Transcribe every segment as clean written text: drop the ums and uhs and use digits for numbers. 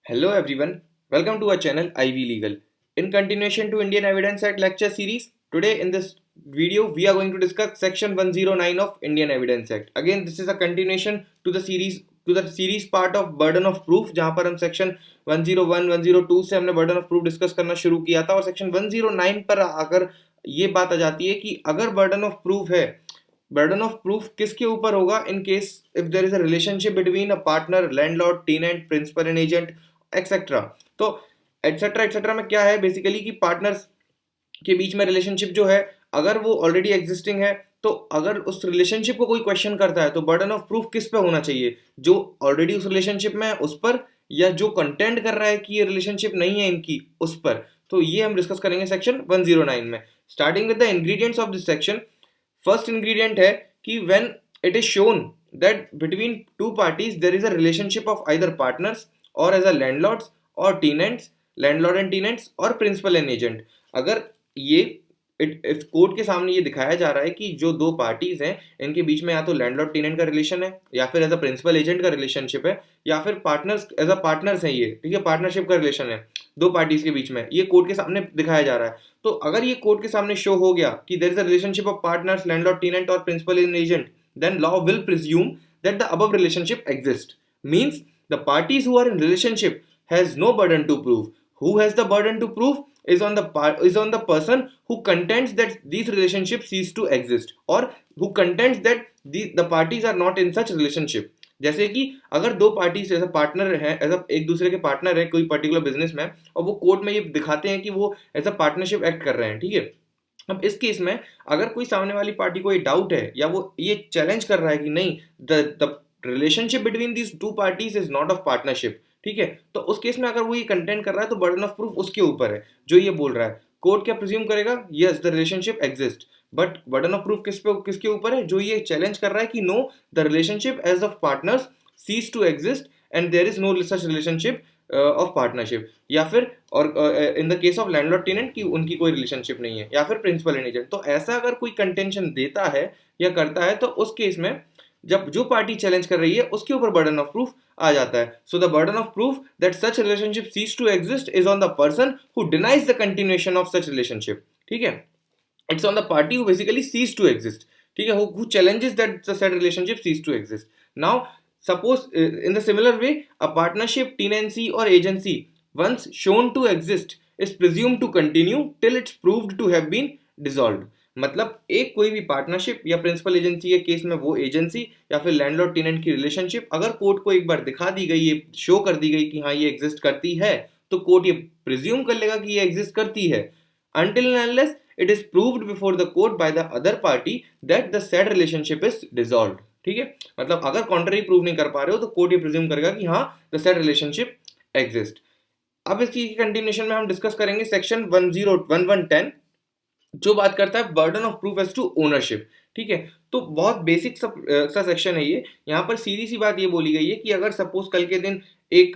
Hello everyone, welcome to our channel IVLegal. In continuation to Indian Evidence Act lecture series, today in this video we are going to discuss section 109 of Indian Evidence Act. Again, this is a continuation to the series part of burden of proof, जहाँ पर हम section 101, 102 से हमने burden of proof discuss करना शुरू किया था और section 109 पर आकर ये बात आ जाती है कि अगर burden of proof है, burden of proof किसके ऊपर होगा in case if there is a relationship between a partner, landlord, tenant, principal and agent etcetera. तो एक्सेट्रा एक्सेट्रा में क्या है बेसिकली कि पार्टनर्स के बीच में रिलेशनशिप जो है अगर वो ऑलरेडी एग्जिस्टिंग है तो अगर उस रिलेशनशिप को कोई क्वेश्चन करता है तो बर्डन ऑफ प्रूफ किस पे होना चाहिए, जो ऑलरेडी उस रिलेशनशिप में है उस पर या जो कंटेंट कर रहा है कि ये रिलेशनशिप नहीं है इनकी उस पर। तो ये हम डिस्कस करेंगे सेक्शन 109 में। Starting with the ingredients of this section, first ingredient है कि when it is shown that between two parties there is a relationship of either partners और एज अ लैंडलॉर्ड्स और टीनेंट्स, लैंडलॉर्ड एंड टीनेंट्स और principal and agent. अगर ये इस court के सामने ये दिखाया जा रहा है कि जो दो पार्टीज हैं इनके बीच में या तो लैंडलॉर्ड टीनेंट का रिलेशन है या फिर एज अ प्रिंसिपल एजेंट का रिलेशनशिप है या फिर पार्टनर्स एज अ पार्टनर्स है, ये ठीक है, पार्टनरशिप का रिलेशन है दो पार्टीज के बीच में, ये कोर्ट के सामने दिखाया जा रहा है। तो अगर ये कोर्ट के सामने शो हो गया कि there is a relationship of partners, landlord tenant और principal and agent, then law will presume that the above relationship exist. Means the parties who are in relationship has no burden to prove. Who has the burden to prove is on the person who contends that these relationships cease to exist or who contends that the parties are not in such relationship. जैसे कि अगर दो parties ऐसा partner है, ऐसा एक दूसरे के पार्टनर है कोई पर्टिकुलर बिजनेस में और वो कोर्ट में ये दिखाते हैं कि वो ऐसा पार्टनरशिप एक्ट कर रहे हैं, ठीक है। अब इस केस में अगर कोई सामने वाली पार्टी को ये डाउट है या वो ये चैलेंज कर रहा है कि नहीं the relationship between these two parties is not of partnership, ठीक है, तो उस केस में अगर वो ये कंटेंट कर रहा है तो बर्डन ऑफ प्रूफ उसके ऊपर है जो ये बोल रहा है। कोर्ट क्या प्रिज्यूम करेगा, yes the relationship exist, but burden of proof किसके ऊपर है, जो ये चैलेंज कर रहा है कि no the relationship as of partners cease to exist and there is no such relationship of partnership, या फिर और in the case of landlord tenant की उनकी कोई रिलेशनशिप नहीं है, या फिर प्रिंसिपल एंड एजेंट। तो ऐसा अगर कोई कंटेंशन देता है या करता है तो उस केस में जब जो पार्टी चैलेंज कर रही है उसके ऊपर बर्डन ऑफ प्रूफ आ जाता है। So the burden of proof that such relationship cease to exist is on the person who denies the continuation of such relationship, ठीक है, it's on the party who basically cease to exist, ठीक है, who challenges that the said relationship cease to exist. Now suppose in the similar way a partnership, tenancy or agency once shown to exist is presumed to continue till it's proved to have been dissolved। मतलब एक कोई भी partnership या principal agency के case में वो agency या फिर लैंडलॉर्ड टेनेंट की रिलेशनशिप अगर कोर्ट को एक बार दिखा दी गई, ये शो कर दी गई कि हाँ ये एग्जिस्ट करती है, तो कोर्ट ये प्रिज्यूम कर लेगा कि ये एग्जिस्ट करती है until and unless it is proved before the court by the other party that the said relationship is dissolved, ठीक है। मतलब अगर कॉन्ट्ररी प्रूव नहीं कर पा रहे हो तो कोर्ट ये प्रिज्यूम करेगा कि हाँ द सेड रिलेशनशिप एग्जिस्ट। अब इसकी कंटिन्यूएशन में हम डिस्कस करेंगे सेक्शन 110 जो बात करता है burden of proof as to ownership, ठीक है। तो बहुत बेसिक सा सेक्शन है ये। यहाँ पर सीधी सी बात ये बोली गई है कि अगर सपोज कल के दिन एक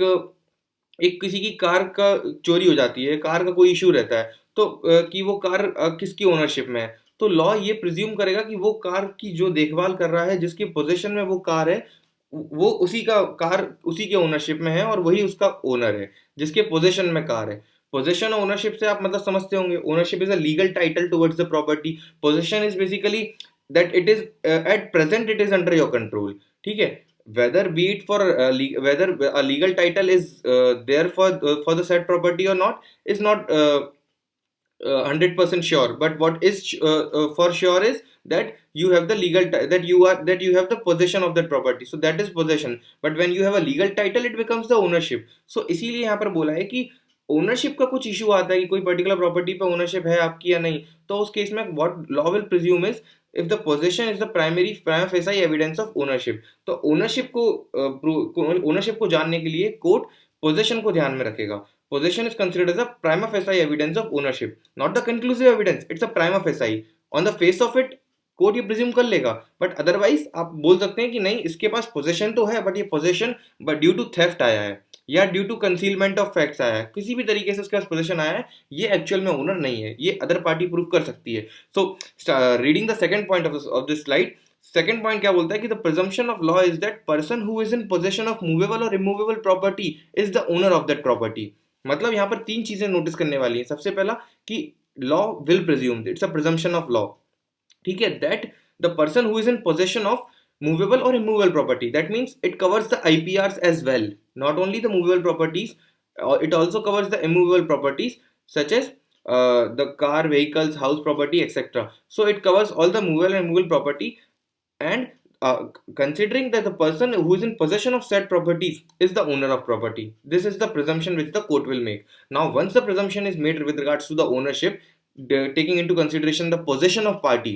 किसी की कार का चोरी हो जाती है, कार का कोई इशू रहता है, तो कि वो कार किसकी ओनरशिप में है, तो लॉ ये प्रिज्यूम करेगा कि वो कार की जो देखभाल कर रहा है, जिसके पोजीशन में वो कार है, वो उसी का कार उसी के ओनरशिप में है और वही उसका ओनर है जिसके पोजीशन में कार है। पोजीशन और ओनरशिप से आप मतलब समझते होंगे, ownership is a legal title towards the property, position is basically that it is at present it is under your control, ठीक है। whether be it for whether a legal title is there for the said property or not is not 100% sure, but what is for sure is that you have the that you have the possession of that property, so that is possession, but when you have a legal title it becomes the ownership। so इसीलिए यहाँ पर बोला है कि ownership का कुछ issue आता है कि कोई पर्टिकुलर प्रॉपर्टी पे ओनरशिप है आपकी या नहीं, तो उस केस में what law will presume is if the possession is the prima facie evidence of ownership। तो ओनरशिप को जानने के लिए कोर्ट पोजेशन को ध्यान में रखेगा। Possession is considered as a prima facie evidence of ownership, not the conclusive evidence, it's a prima facie. On the face of it court ये प्रिज्यूम कर लेगा, बट अदरवाइज आप बोल सकते हैं कि नहीं इसके पास पोजेशन तो है, बट ये possession but due to theft आया है या due to concealment of facts आया है, किसी भी तरीके से उसके पास पोजीशन आया है, ये एक्चुअल में ओनर नहीं है, ये अदर पार्टी प्रूव कर सकती है। So reading the second point of this slide, second point क्या बोलता है कि the presumption of law is that person who is in possession of movable और immovable property is the owner of that property. मतलब यहाँ पर तीन चीजें नोटिस करने वाली हैं। सबसे पहला कि law will presume, it's a presumption of law, ठीक है, that the person who is in possession of movable or immovable property. That means it covers the IPRs as well, not only the movable properties, it also covers the immovable properties such as the car, vehicles, house property, etc. So it covers all the movable and immovable property, and considering that the person who is in possession of said properties is the owner of property. This is the presumption which the court will make. Now once the presumption is made with regards to the ownership, taking into consideration the possession of party,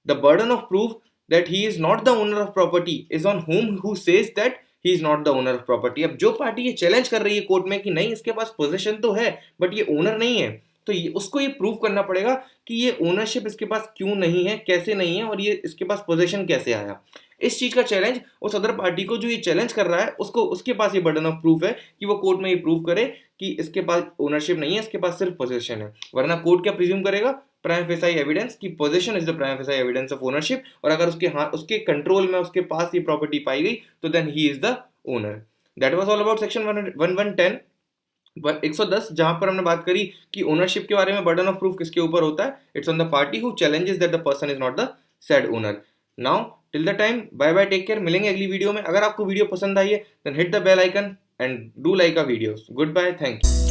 the burden of proof that he is not the owner of property is on whom who says that he is not the owner of property. अब जो party ये challenge कर रही है court में कि नहीं इसके पास पोजीशन तो है बट ये ओनर नहीं है, तो ये उसको ये प्रूव करना पड़ेगा कि ये ओनरशिप इसके पास क्यों नहीं है, कैसे नहीं है, और ये इसके पास पोजीशन कैसे आया। इस चीज का चैलेंज उस अदर पार्टी को जो ये चैलेंज कर रहा है उसको, उसके पास ये बर्डन ऑफ प्रूफ है कि वो कोर्ट में ये प्रूव करे कि इसके पास ओनरशिप नहीं है, इसके पास सिर्फ पोजीशन है। वरना कोर्ट क्या प्रिज्यूम करेगा, प्राइम फेसाई एविडेंस की position is the prime facie evidence of ownership, और अगर उसके हाथ उसके कंट्रोल में उसके पास ये प्रॉपर्टी पाई गई तो then he is the owner. That was all about section 1110 110, जहां पर हमने बात करी कि ओनरशिप के बारे में बर्डन ऑफ प्रूफ किसके ऊपर होता है, it's on the party who challenges that the person is not the said owner. Now till the time bye bye, take care, मिलेंगे अगली वीडियो में। अगर आपको वीडियो पसंद आई है then hit the bell icon and do like a videos. Goodbye, thank you.